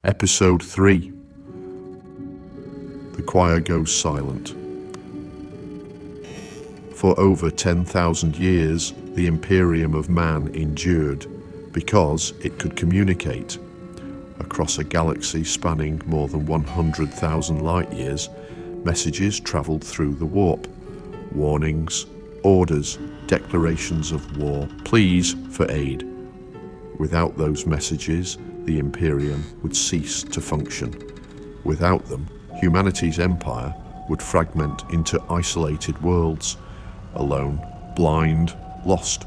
Episode 3. The choir goes silent. For over 10,000 years, the Imperium of Man endured because it could communicate. Across a galaxy spanning more than 100,000 light years, messages travelled through the warp. Warnings, orders, declarations of war, pleas for aid. Without those messages, the Imperium would cease to function. Without them, humanity's empire would fragment into isolated worlds, alone, blind, lost.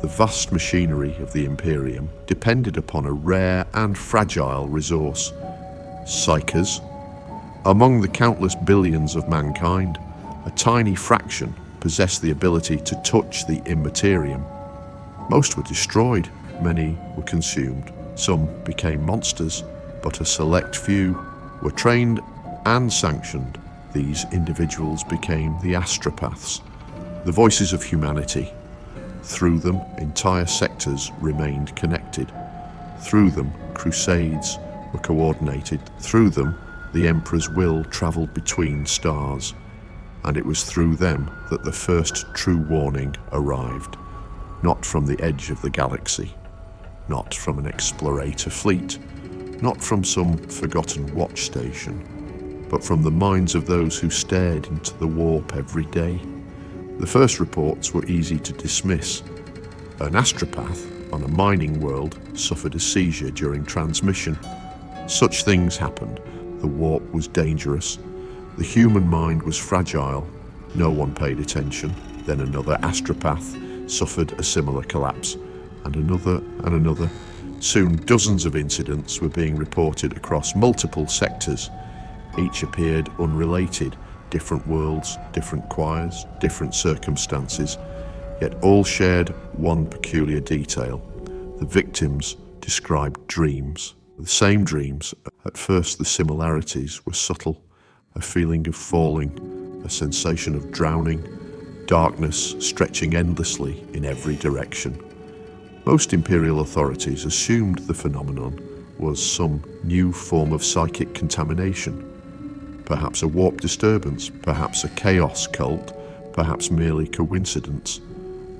The vast machinery of the Imperium depended upon a rare and fragile resource: psychers. Among the countless billions of mankind, a tiny fraction possessed the ability to touch the immaterium. Most were destroyed, many were consumed. Some became monsters, but a select few were trained and sanctioned. These individuals became the astropaths, the voices of humanity. Through them, entire sectors remained connected. Through them, crusades were coordinated. Through them, the Emperor's will travelled between stars. And it was through them that the first true warning arrived. Not from the edge of the galaxy. Not from an explorator fleet, not from some forgotten watch station, but from the minds of those who stared into the warp every day. The first reports were easy to dismiss. An astropath on a mining world suffered a seizure during transmission. Such things happened. The warp was dangerous. The human mind was fragile. No one paid attention. Then another astropath suffered a similar collapse. And another and another. Soon dozens of incidents were being reported across multiple sectors. Each appeared unrelated, different worlds, different choirs, different circumstances, yet all shared one peculiar detail. The victims described dreams. The same dreams. At first the similarities were subtle. A feeling of falling, a sensation of drowning, darkness stretching endlessly in every direction. Most Imperial authorities assumed the phenomenon was some new form of psychic contamination. Perhaps a warp disturbance, perhaps a chaos cult, perhaps merely coincidence.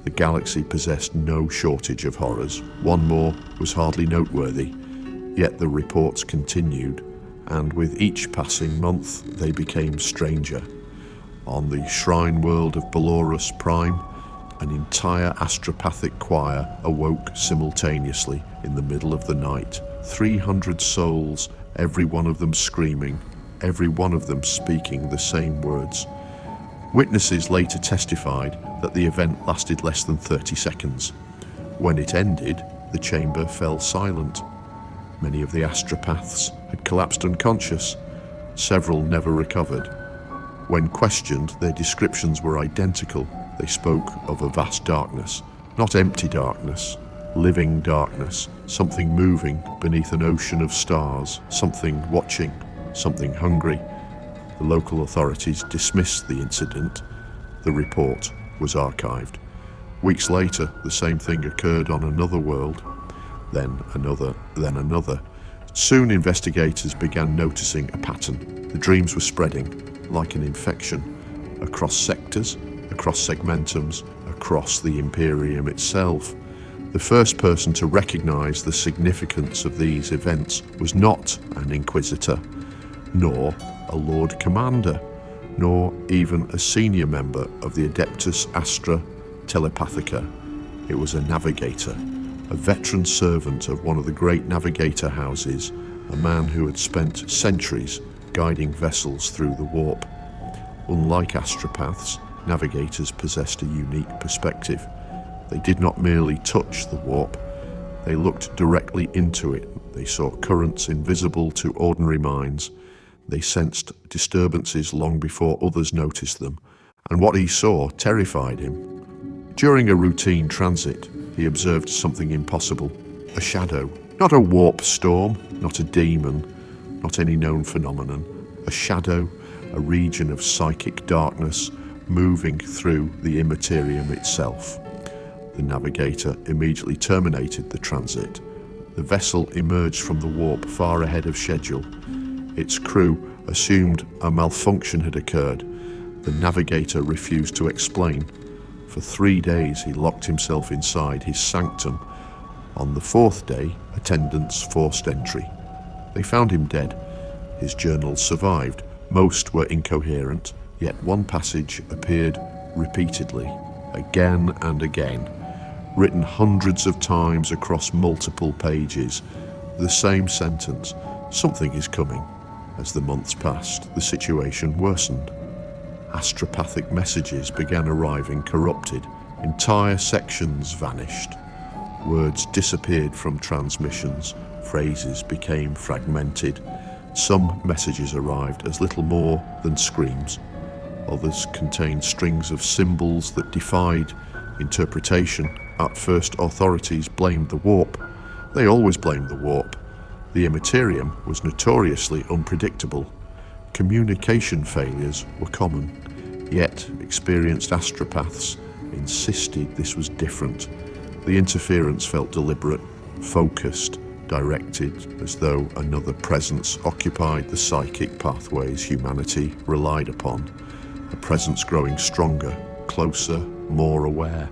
The galaxy possessed no shortage of horrors. One more was hardly noteworthy. Yet the reports continued, and with each passing month they became stranger. On the shrine world of Belorus Prime, an entire astropathic choir awoke simultaneously in the middle of the night. 300 souls, every one of them screaming, every one of them speaking the same words. Witnesses later testified that the event lasted less than 30 seconds. When it ended, the chamber fell silent. Many of the astropaths had collapsed unconscious. Several never recovered. When questioned, their descriptions were identical. They spoke of a vast darkness, not empty darkness, living darkness, something moving beneath an ocean of stars, something watching, something hungry. The local authorities dismissed the incident. The report was archived. Weeks later, the same thing occurred on another world, then another, then another. Soon investigators began noticing a pattern. The dreams were spreading, like an infection, across sectors, across segmentums, across the Imperium itself. The first person to recognize the significance of these events was not an Inquisitor, nor a Lord Commander, nor even a senior member of the Adeptus Astra Telepathica. It was a Navigator, a veteran servant of one of the great Navigator houses, a man who had spent centuries guiding vessels through the warp. Unlike astropaths, Navigators possessed a unique perspective. They did not merely touch the warp, they looked directly into it. They saw currents invisible to ordinary minds. They sensed disturbances long before others noticed them, and what he saw terrified him. During a routine transit, he observed something impossible, a shadow. Not a warp storm, not a demon, not any known phenomenon. A shadow, a region of psychic darkness, moving through the immaterium itself. The Navigator immediately terminated the transit. The vessel emerged from the warp far ahead of schedule. Its crew assumed a malfunction had occurred. The Navigator refused to explain. For 3 days he locked himself inside his sanctum. On the 4th day, attendants forced entry. They found him dead. His journals survived. Most were incoherent, yet one passage appeared repeatedly, again and again, written hundreds of times across multiple pages. The same sentence, "Something is coming." As the months passed, the situation worsened. Astropathic messages began arriving corrupted. Entire sections vanished. Words disappeared from transmissions. Phrases became fragmented. Some messages arrived as little more than screams. Others contained strings of symbols that defied interpretation. At first, authorities blamed the warp. They always blamed the warp. The Imperium was notoriously unpredictable. Communication failures were common. Yet, experienced astropaths insisted this was different. The interference felt deliberate, focused, directed, as though another presence occupied the psychic pathways humanity relied upon. A presence growing stronger, closer, more aware.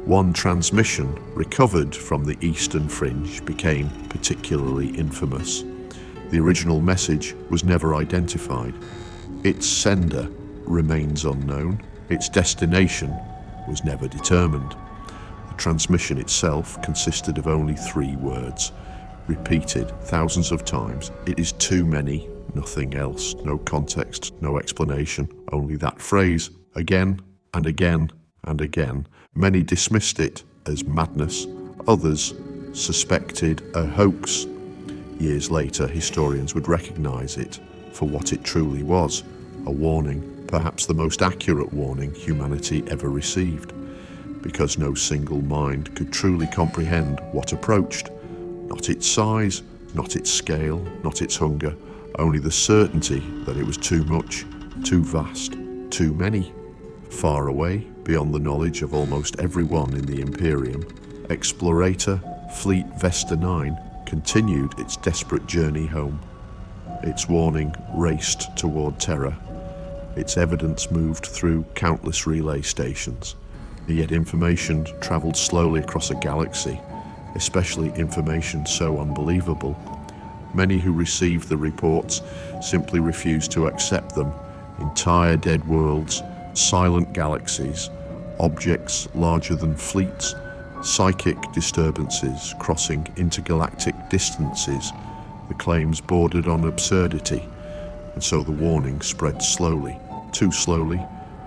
One transmission, recovered from the eastern fringe, became particularly infamous. The original message was never identified. Its sender remains unknown. Its destination was never determined. The transmission itself consisted of only 3 words, repeated thousands of times. It is too many, nothing else. No context, no explanation, only that phrase, again and again and again. Many dismissed it as madness. Others suspected a hoax. Years later, historians would recognize it for what it truly was, a warning, perhaps the most accurate warning humanity ever received, because no single mind could truly comprehend what approached. Not its size, not its scale, not its hunger, only the certainty that it was too much, too vast, too many. Far away, beyond the knowledge of almost everyone in the Imperium, Explorator Fleet Vesta 9 continued its desperate journey home. Its warning raced toward terror. Its evidence moved through countless relay stations. Yet information travelled slowly across a galaxy, especially information so unbelievable. Many who received the reports simply refused to accept them. Entire dead worlds, silent galaxies, objects larger than fleets, psychic disturbances crossing intergalactic distances. The claims bordered on absurdity, and so the warning spread slowly, too slowly,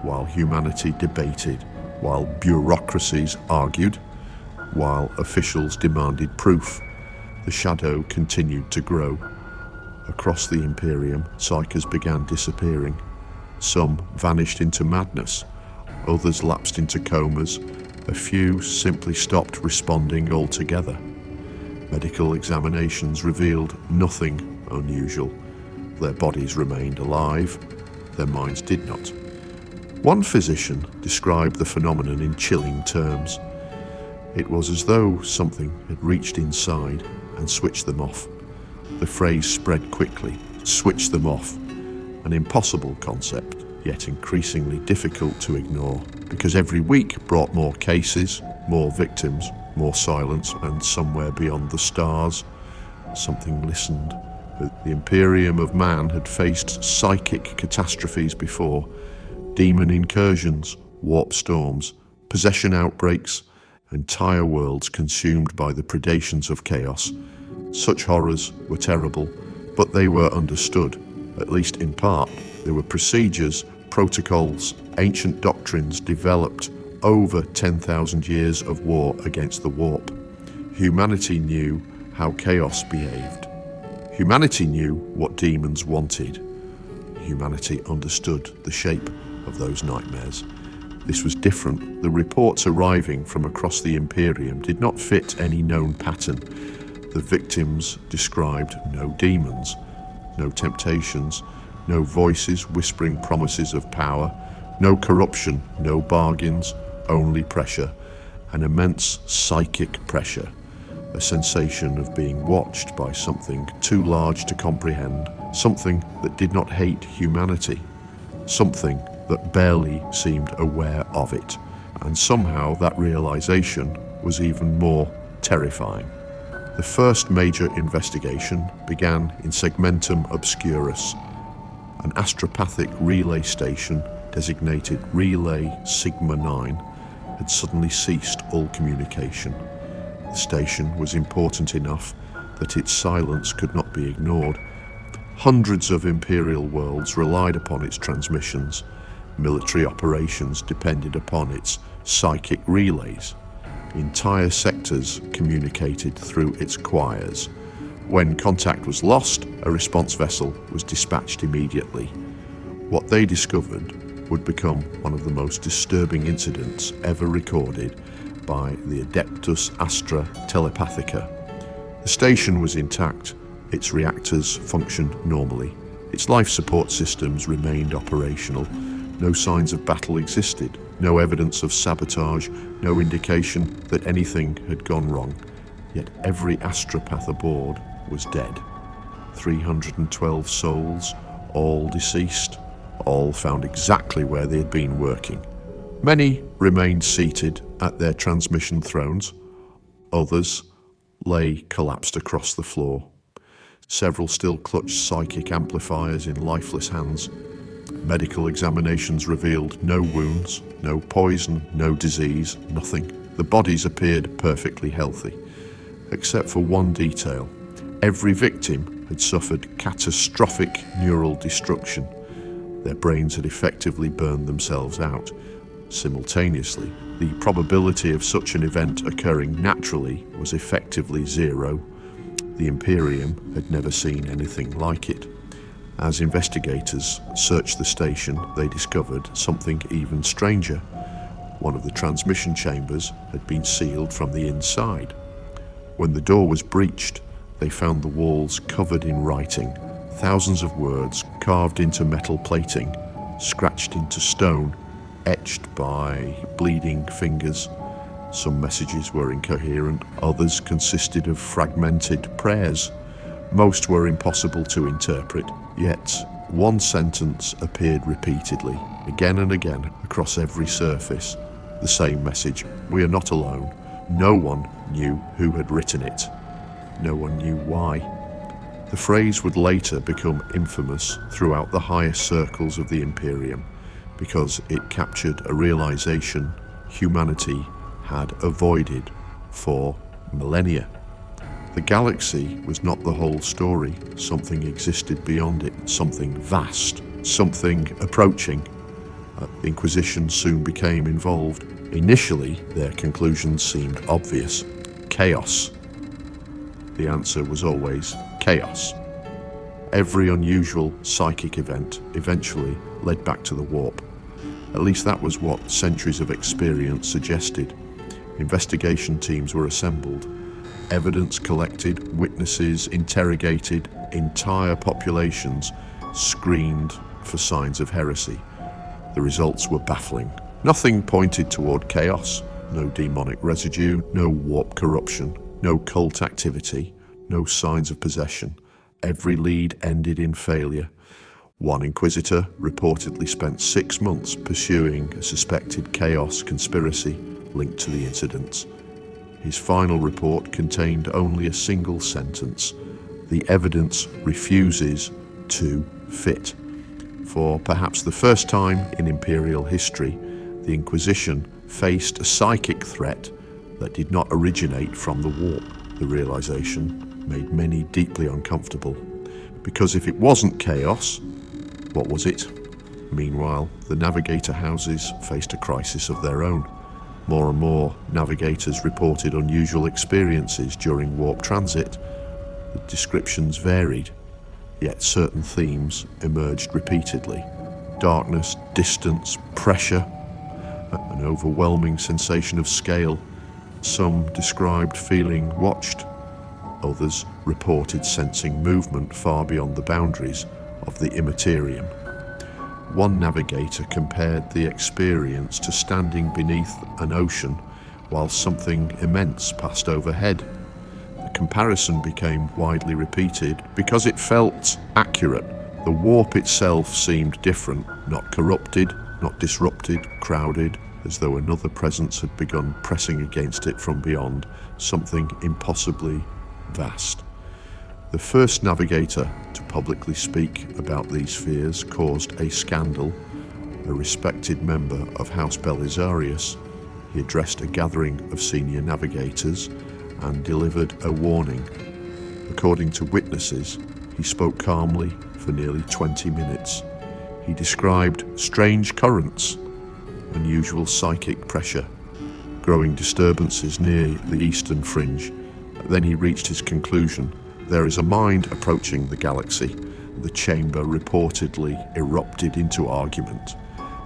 while humanity debated, while bureaucracies argued, while officials demanded proof. The shadow continued to grow. Across the Imperium, psychers began disappearing. Some vanished into madness, others lapsed into comas, a few simply stopped responding altogether. Medical examinations revealed nothing unusual. Their bodies remained alive, their minds did not. One physician described the phenomenon in chilling terms. It was as though something had reached inside and switched them off. The phrase spread quickly, switch them off. An impossible concept, yet increasingly difficult to ignore, because every week brought more cases, more victims, more silence, and somewhere beyond the stars, something listened. The Imperium of Man had faced psychic catastrophes before, demon incursions, warp storms, possession outbreaks, entire worlds consumed by the predations of chaos. Such horrors were terrible, but they were understood, at least in part. There were procedures, protocols, ancient doctrines developed over 10,000 years of war against the warp. Humanity knew how chaos behaved. Humanity knew what demons wanted. Humanity understood the shape of those nightmares. This was different. The reports arriving from across the Imperium did not fit any known pattern. The victims described no demons, no temptations, no voices whispering promises of power, no corruption, no bargains, only pressure, an immense psychic pressure. a sensation of being watched by something too large to comprehend, something that did not hate humanity, something that barely seemed aware of it. And somehow that realization was even more terrifying. The first major investigation began in Segmentum Obscurus, an astropathic relay station designated Relay Sigma 9 had suddenly ceased all communication. The station was important enough that its silence could not be ignored. Hundreds of Imperial worlds relied upon its transmissions. Military operations depended upon its psychic relays. Entire sectors communicated through its choirs. When contact was lost, a response vessel was dispatched immediately. What they discovered would become one of the most disturbing incidents ever recorded by the Adeptus Astra Telepathica. The station was intact, its reactors functioned normally, its life support systems remained operational, no signs of battle existed, no evidence of sabotage, no indication that anything had gone wrong, yet every astropath aboard was dead. 312 souls, all deceased, all found exactly where they had been working. Many remained seated at their transmission thrones, others lay collapsed across the floor. Several still clutched psychic amplifiers in lifeless hands. Medical examinations revealed no wounds, no poison, no disease, nothing. The bodies appeared perfectly healthy, except for one detail. Every victim had suffered catastrophic neural destruction. Their brains had effectively burned themselves out. Simultaneously, the probability of such an event occurring naturally was effectively zero. The Imperium had never seen anything like it. As investigators searched the station, they discovered something even stranger. One of the transmission chambers had been sealed from the inside. When the door was breached, they found the walls covered in writing, thousands of words carved into metal plating, scratched into stone, etched by bleeding fingers. Some messages were incoherent, others consisted of fragmented prayers. Most were impossible to interpret, yet one sentence appeared repeatedly, again and again, across every surface. The same message: "We are not alone." No one knew who had written it. No one knew why. The phrase would later become infamous throughout the highest circles of the Imperium, because it captured a realization humanity had avoided for millennia. The galaxy was not the whole story. Something existed beyond it, something vast, something approaching. The Inquisition soon became involved. Initially, their conclusions seemed obvious. Chaos. The answer was always chaos. Every unusual psychic event eventually led back to the warp. At least that was what centuries of experience suggested. Investigation teams were assembled, evidence collected, witnesses interrogated, entire populations screened for signs of heresy. The results were baffling. Nothing pointed toward chaos. No demonic residue, no warp corruption, no cult activity, no signs of possession. Every lead ended in failure. One Inquisitor reportedly spent 6 months pursuing a suspected chaos conspiracy linked to the incidents. His final report contained only a single sentence: "The evidence refuses to fit." For perhaps the first time in Imperial history, the Inquisition faced a psychic threat that did not originate from the warp. The realization made many deeply uncomfortable. Because if it wasn't chaos, what was it? Meanwhile, the Navigator houses faced a crisis of their own. More and more Navigators reported unusual experiences during warp transit. The descriptions varied, yet certain themes emerged repeatedly. Darkness, distance, pressure, an overwhelming sensation of scale. Some described feeling watched. Others reported sensing movement far beyond the boundaries of the immaterium. One navigator compared the experience to standing beneath an ocean while something immense passed overhead. comparison became widely repeated because it felt accurate. The warp itself seemed different, not corrupted, not disrupted, crowded, as though another presence had begun pressing against it from beyond, something impossibly vast. The first navigator to publicly speak about these fears caused a scandal. A respected member of House Belisarius, he addressed a gathering of senior navigators and delivered a warning. According to witnesses, he spoke calmly for nearly 20 minutes. He described strange currents, unusual psychic pressure, growing disturbances near the eastern fringe. Then he reached his conclusion. There is a mind approaching the galaxy. The chamber reportedly erupted into argument.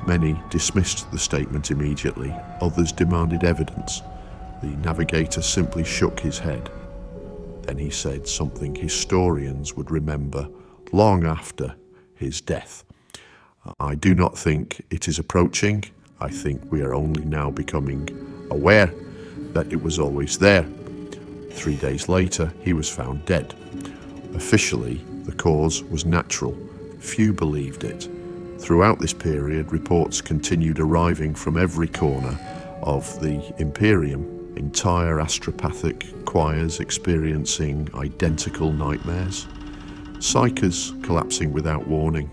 Many dismissed the statement immediately. Others demanded evidence. The navigator simply shook his head. Then he said something historians would remember long after his death. I do not think it is approaching. I think we are only now becoming aware that it was always there. 3 days later, he was found dead. Officially, the cause was natural. Few believed it. Throughout this period, reports continued arriving from every corner of the Imperium. Entire astropathic choirs experiencing identical nightmares. Psychers collapsing without warning.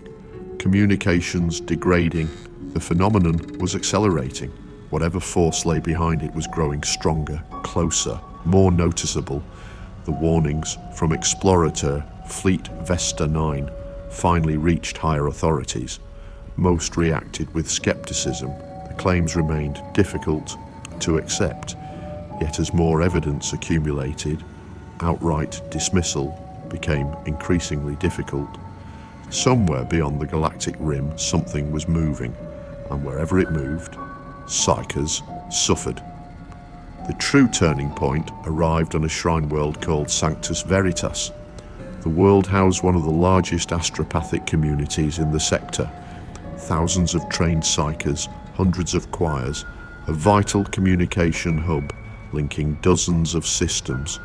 Communications degrading. The phenomenon was accelerating. Whatever force lay behind it was growing stronger, closer, more noticeable. The warnings from Explorateur Fleet Vesta 9 finally reached higher authorities. Most reacted with skepticism. The claims remained difficult to accept. Yet as more evidence accumulated, outright dismissal became increasingly difficult. Somewhere beyond the galactic rim, something was moving, and wherever it moved, psychers suffered. The true turning point arrived on a shrine world called Sanctus Veritas. The world housed one of the largest astropathic communities in the sector. Thousands of trained psychers, hundreds of choirs, a vital communication hub linking dozens of systems.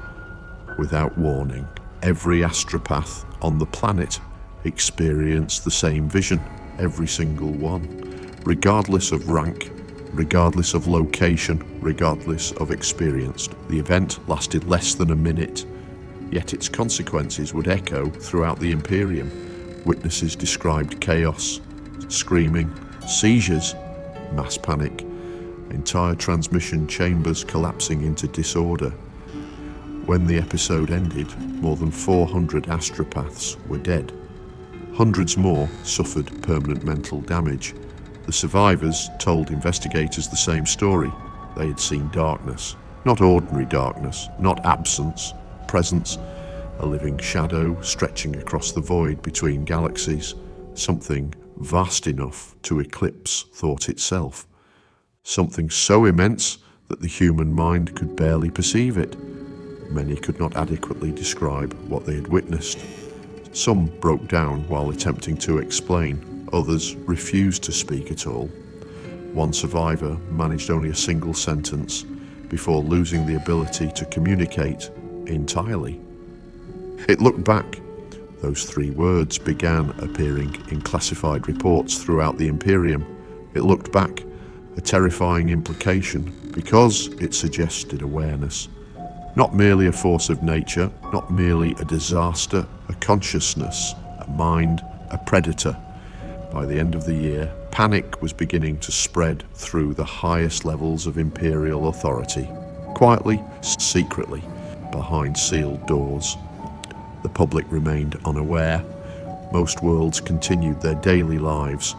Without warning, every astropath on the planet experienced the same vision, every single one, regardless of rank, regardless of location, regardless of experience. The event lasted less than a minute, yet its consequences would echo throughout the Imperium. Witnesses described chaos, screaming, seizures, mass panic, entire transmission chambers collapsing into disorder. When the episode ended, more than 400 astropaths were dead. Hundreds more suffered permanent mental damage. The survivors told investigators the same story. They had seen darkness. Not ordinary darkness, not absence, presence, a living shadow stretching across the void between galaxies, something vast enough to eclipse thought itself. Something so immense that the human mind could barely perceive it. Many could not adequately describe what they had witnessed. Some broke down while attempting to explain. Others refused to speak at all. One survivor managed only a single sentence before losing the ability to communicate entirely. It looked back. Those 3 words began appearing in classified reports throughout the Imperium. It looked back, a terrifying implication, because it suggested awareness. Not merely a force of nature, not merely a disaster, a consciousness, a mind, a predator. By the end of the year, panic was beginning to spread through the highest levels of Imperial authority, quietly, secretly, behind sealed doors. The public remained unaware. Most worlds continued their daily lives.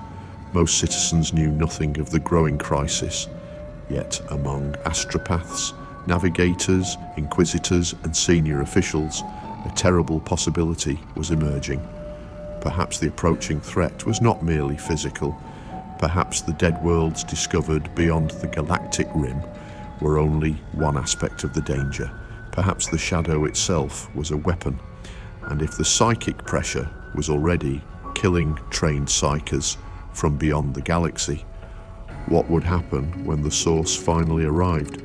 Most citizens knew nothing of the growing crisis. Yet among astropaths, navigators, inquisitors, and senior officials, a terrible possibility was emerging. Perhaps the approaching threat was not merely physical. Perhaps the dead worlds discovered beyond the galactic rim were only one aspect of the danger. Perhaps the shadow itself was a weapon. And if the psychic pressure was already killing trained psychers from beyond the galaxy, what would happen when the source finally arrived?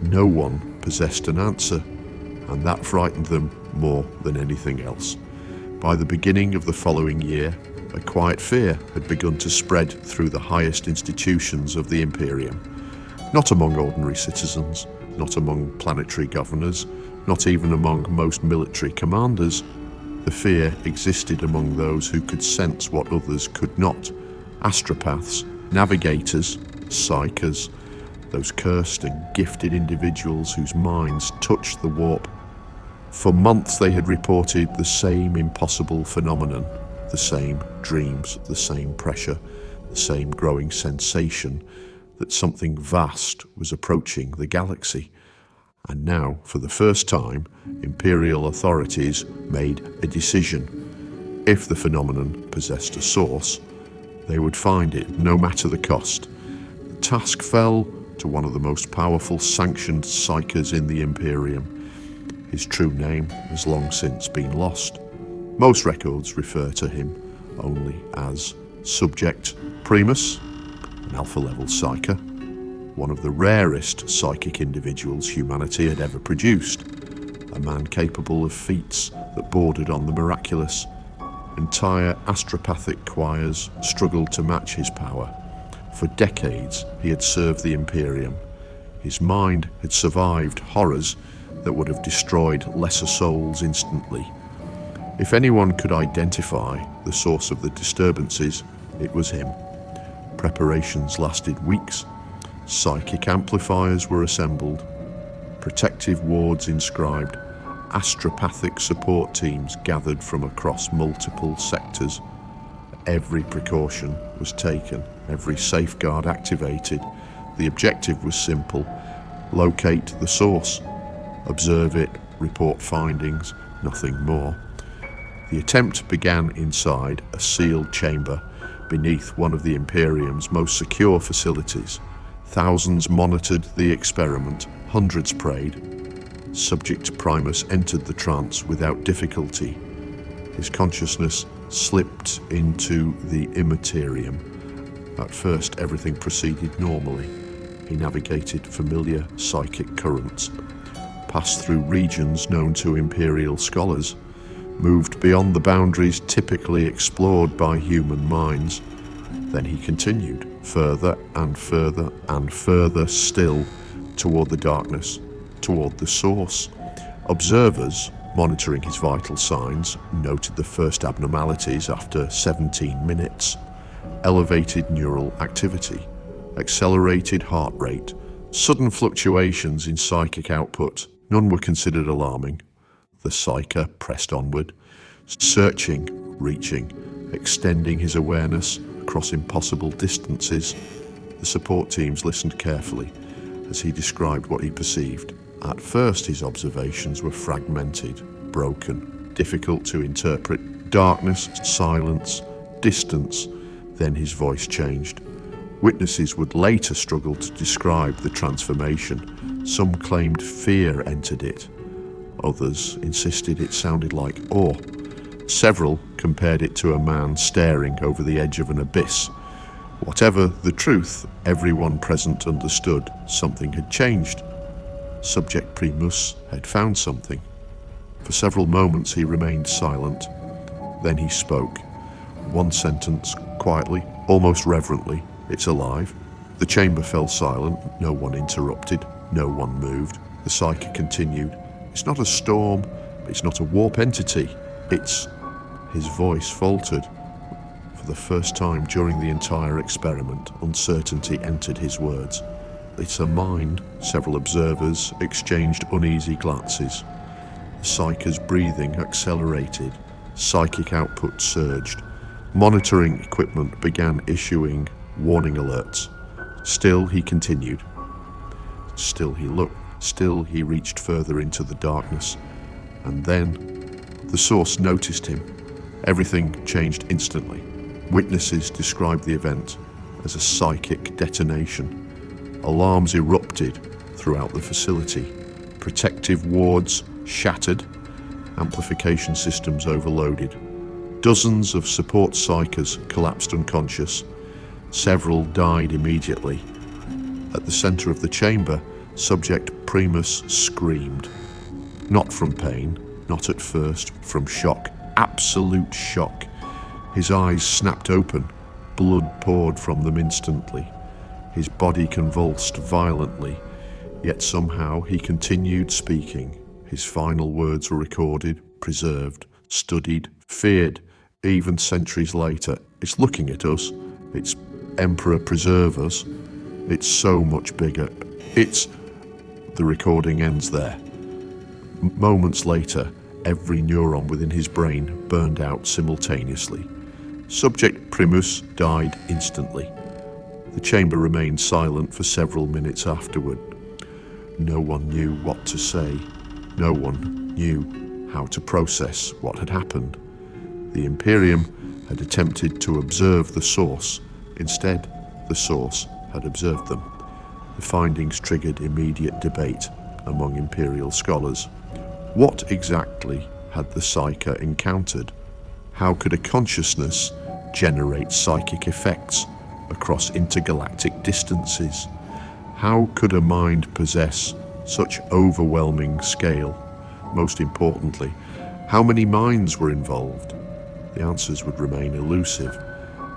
No one possessed an answer. and that frightened them more than anything else. By the beginning of the following year, a quiet fear had begun to spread through the highest institutions of the Imperium. Not among ordinary citizens, not among planetary governors, not even among most military commanders. The fear existed among those who could sense what others could not. Astropaths, navigators, psychers, those cursed and gifted individuals whose minds touched the warp. For months they had reported the same impossible phenomenon, the same dreams, the same pressure, the same growing sensation that something vast was approaching the galaxy. And now, for the first time, Imperial authorities made a decision. If the phenomenon possessed a source, they would find it, no matter the cost. The task fell to one of the most powerful sanctioned psychers in the Imperium. His true name has long since been lost. Most records refer to him only as Subject Primus, an alpha-level psyker, one of the rarest psychic individuals humanity had ever produced, a man capable of feats that bordered on the miraculous. Entire astropathic choirs struggled to match his power. For decades he had served the Imperium. His mind had survived horrors that would have destroyed lesser souls instantly. If anyone could identify the source of the disturbances, it was him. Preparations lasted weeks. Psychic amplifiers were assembled, protective wards inscribed, astropathic support teams gathered from across multiple sectors. Every precaution was taken, every safeguard activated. The objective was simple: locate the source, observe it, report findings, nothing more. The attempt began inside a sealed chamber beneath one of the Imperium's most secure facilities. Thousands monitored the experiment, hundreds prayed. Subject Primus entered the trance without difficulty. His consciousness slipped into the immaterium. At first, everything proceeded normally. He navigated familiar psychic currents, passed through regions known to Imperial scholars, moved beyond the boundaries typically explored by human minds. Then he continued further and further and further still toward the darkness, toward the source. Observers, monitoring his vital signs, noted the first abnormalities after 17 minutes. Elevated neural activity, accelerated heart rate, sudden fluctuations in psychic output. None were considered alarming. The psyker pressed onward, searching, reaching, extending his awareness across impossible distances. The support teams listened carefully as he described what he perceived. At first, his observations were fragmented, broken, difficult to interpret. Darkness, silence, distance. Then his voice changed. Witnesses would later struggle to describe the transformation. Some claimed fear entered it. Others insisted it sounded like awe. Several compared it to a man staring over the edge of an abyss. Whatever the truth, everyone present understood something had changed. Subject Primus had found something. For several moments he remained silent. Then he spoke. One sentence, quietly, almost reverently. "It's alive." The chamber fell silent. No one interrupted. No one moved. The psychic continued. "It's not a storm. It's not a warp entity. It's..." His voice faltered. For the first time during the entire experiment, uncertainty entered his words. "It's a mind." Several observers exchanged uneasy glances. The psyker's breathing accelerated. Psychic output surged. Monitoring equipment began issuing warning alerts. Still he continued. Still he looked. Still he reached further into the darkness. And then the source noticed him. Everything changed instantly. Witnesses described the event as a psychic detonation. Alarms erupted throughout the facility. Protective wards shattered. Amplification systems overloaded. Dozens of support psychers collapsed unconscious. Several died immediately. At the center of the chamber, Subject Primus screamed. Not from pain, not at first, from shock, absolute shock. His eyes snapped open, blood poured from them instantly. His body convulsed violently, yet somehow he continued speaking. His final words were recorded, preserved, studied, feared, even centuries later. It's looking at us. It's Emperor preserve us. It's so much bigger. The recording ends there. Moments later, every neuron within his brain burned out simultaneously. Subject Primus died instantly. The chamber remained silent for several minutes afterward. No one knew what to say. No one knew how to process what had happened. The Imperium had attempted to observe the source. Instead, the source had observed them. The findings triggered immediate debate among Imperial scholars. What exactly had the Psyker encountered? How could a consciousness generate psychic effects across intergalactic distances? How could a mind possess such overwhelming scale? Most importantly, how many minds were involved? The answers would remain elusive,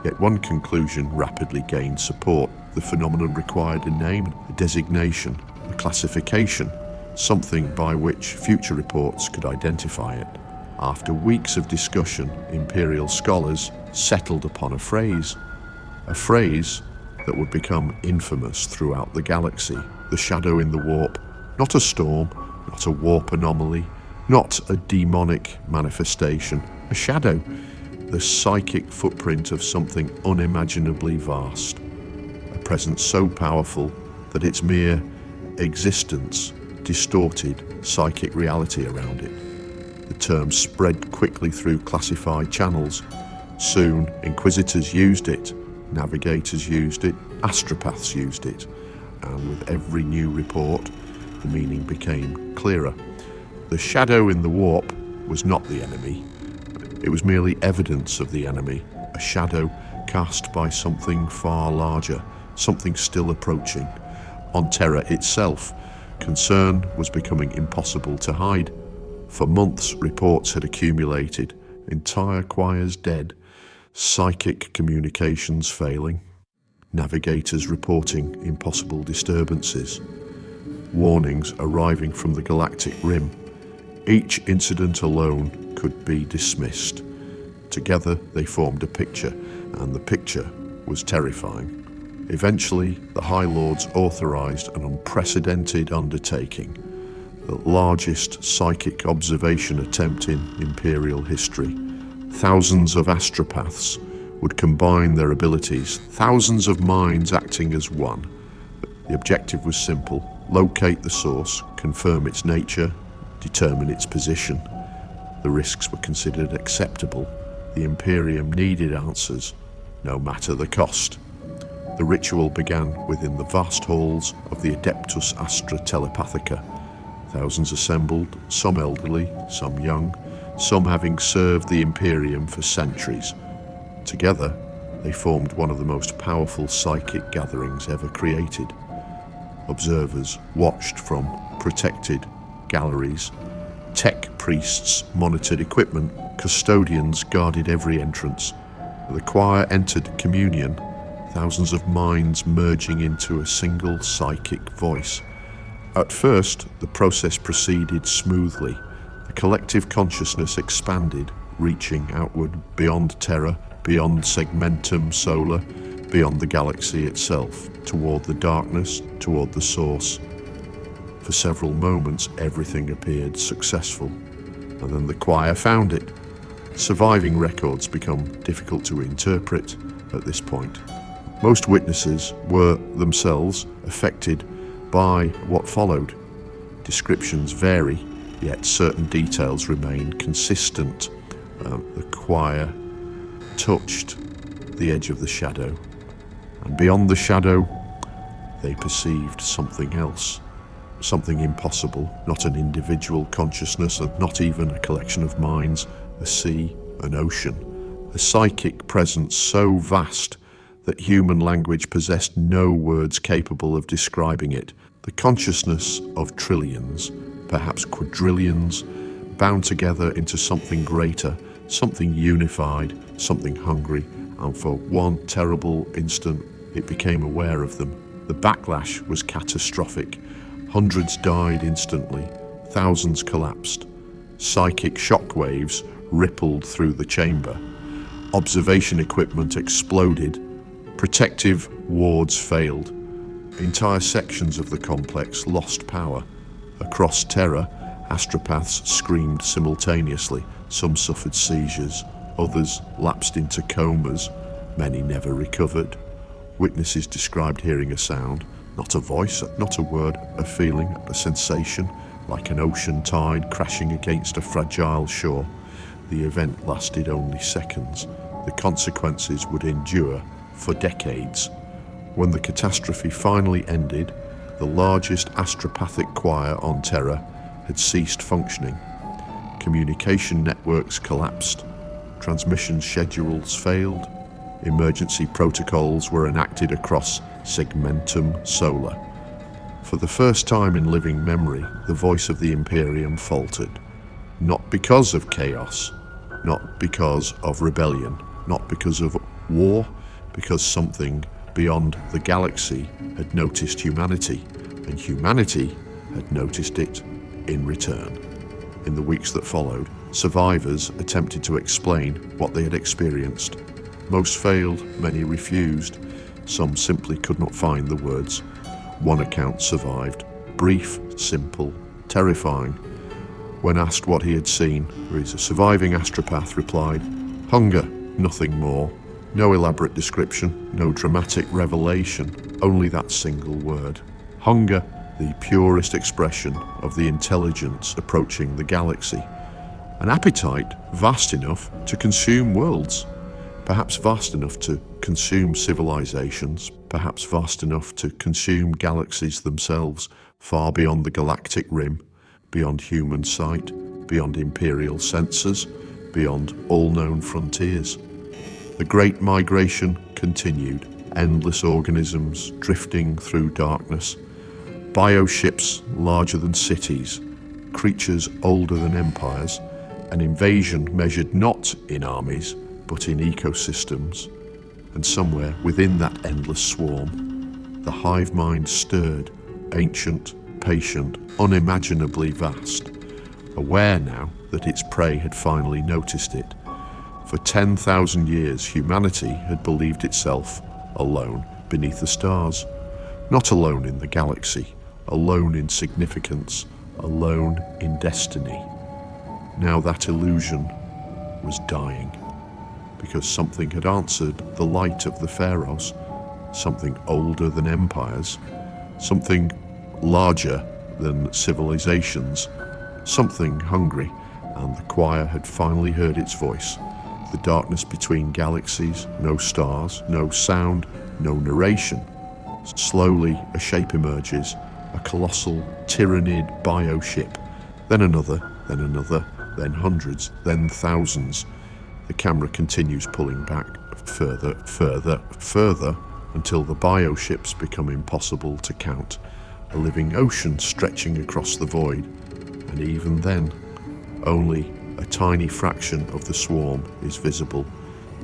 yet one conclusion rapidly gained support. The phenomenon required a name, a designation, a classification, something by which future reports could identify it. After weeks of discussion, Imperial scholars settled upon a phrase that would become infamous throughout the galaxy. The shadow in the warp, not a storm, not a warp anomaly, not a demonic manifestation, a shadow, the psychic footprint of something unimaginably vast, a presence so powerful that its mere existence distorted psychic reality around it. The term spread quickly through classified channels. Soon, Inquisitors used it, Navigators used it, astropaths used it, and with every new report, the meaning became clearer. The shadow in the warp was not the enemy. It was merely evidence of the enemy, a shadow cast by something far larger, something still approaching. On Terra itself, concern was becoming impossible to hide. For months, reports had accumulated, entire choirs dead, psychic communications failing, navigators reporting impossible disturbances, warnings arriving from the galactic rim. Each incident alone could be dismissed. Together they formed a picture, and the picture was terrifying. Eventually, the High Lords authorized an unprecedented undertaking, the largest psychic observation attempt in Imperial history. Thousands of astropaths would combine their abilities, thousands of minds acting as one. The objective was simple: locate the source, confirm its nature, determine its position. The risks were considered acceptable. The Imperium needed answers, no matter the cost. The ritual began within the vast halls of the Adeptus Astra Telepathica. Thousands assembled, some elderly, some young, some having served the Imperium for centuries. Together, they formed one of the most powerful psychic gatherings ever created. Observers watched from protected galleries. Tech priests monitored equipment. Custodians guarded every entrance. The choir entered communion, thousands of minds merging into a single psychic voice. At first, the process proceeded smoothly. The collective consciousness expanded, reaching outward beyond Terra, beyond Segmentum Solar, beyond the galaxy itself, toward the darkness, toward the source. For several moments, everything appeared successful, and then the choir found it. Surviving records become difficult to interpret at this point. Most witnesses were themselves affected by what followed. Descriptions vary, yet certain details remain consistent. The choir touched the edge of the shadow, and beyond the shadow, they perceived something else, something impossible, not an individual consciousness, and not even a collection of minds, a sea, an ocean, a psychic presence so vast that human language possessed no words capable of describing it. The consciousness of trillions, perhaps quadrillions, bound together into something greater, something unified, something hungry, and for one terrible instant it became aware of them. The backlash was catastrophic. Hundreds died instantly, thousands collapsed. Psychic shockwaves rippled through the chamber. Observation equipment exploded. Protective wards failed. Entire sections of the complex lost power. Across Terra, astropaths screamed simultaneously. Some suffered seizures, others lapsed into comas. Many never recovered. Witnesses described hearing a sound, not a voice, not a word, a feeling, a sensation, like an ocean tide crashing against a fragile shore. The event lasted only seconds. The consequences would endure for decades. When the catastrophe finally ended, the largest astropathic choir on Terra had ceased functioning. Communication networks collapsed. Transmission schedules failed. Emergency protocols were enacted across Segmentum Solar. For the first time in living memory, the voice of the Imperium faltered. Not because of chaos, not because of rebellion, not because of war, because something beyond the galaxy had noticed humanity, and humanity had noticed it in return. In the weeks that followed, survivors attempted to explain what they had experienced. Most failed, many refused. Some simply could not find the words. One account survived. Brief, simple, terrifying. When asked what he had seen, a surviving astropath replied, "Hunger, nothing more." No elaborate description, no dramatic revelation, only that single word. Hunger, the purest expression of the intelligence approaching the galaxy. An appetite vast enough to consume worlds. Perhaps vast enough to consume civilizations, perhaps vast enough to consume galaxies themselves, far beyond the galactic rim, beyond human sight, beyond Imperial sensors, beyond all known frontiers. The Great Migration continued, endless organisms drifting through darkness, bioships larger than cities, creatures older than empires, an invasion measured not in armies, but in ecosystems. And somewhere within that endless swarm, the hive mind stirred, ancient, patient, unimaginably vast, aware now that its prey had finally noticed it. For 10,000 years, humanity had believed itself alone beneath the stars, not alone in the galaxy, alone in significance, alone in destiny. Now that illusion was dying, because something had answered the light of the pharaohs, something older than empires, something larger than civilizations, something hungry, and the choir had finally heard its voice. The darkness between galaxies, no stars, no sound, no narration. Slowly a shape emerges, a colossal Tyranid bioship, then another, then hundreds, then thousands. The camera continues pulling back further, until the bioships become impossible to count, a living ocean stretching across the void. And even then, only a tiny fraction of the swarm is visible,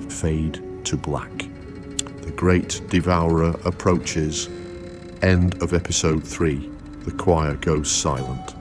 fade to black. The great devourer approaches. End of episode 3. The choir goes silent.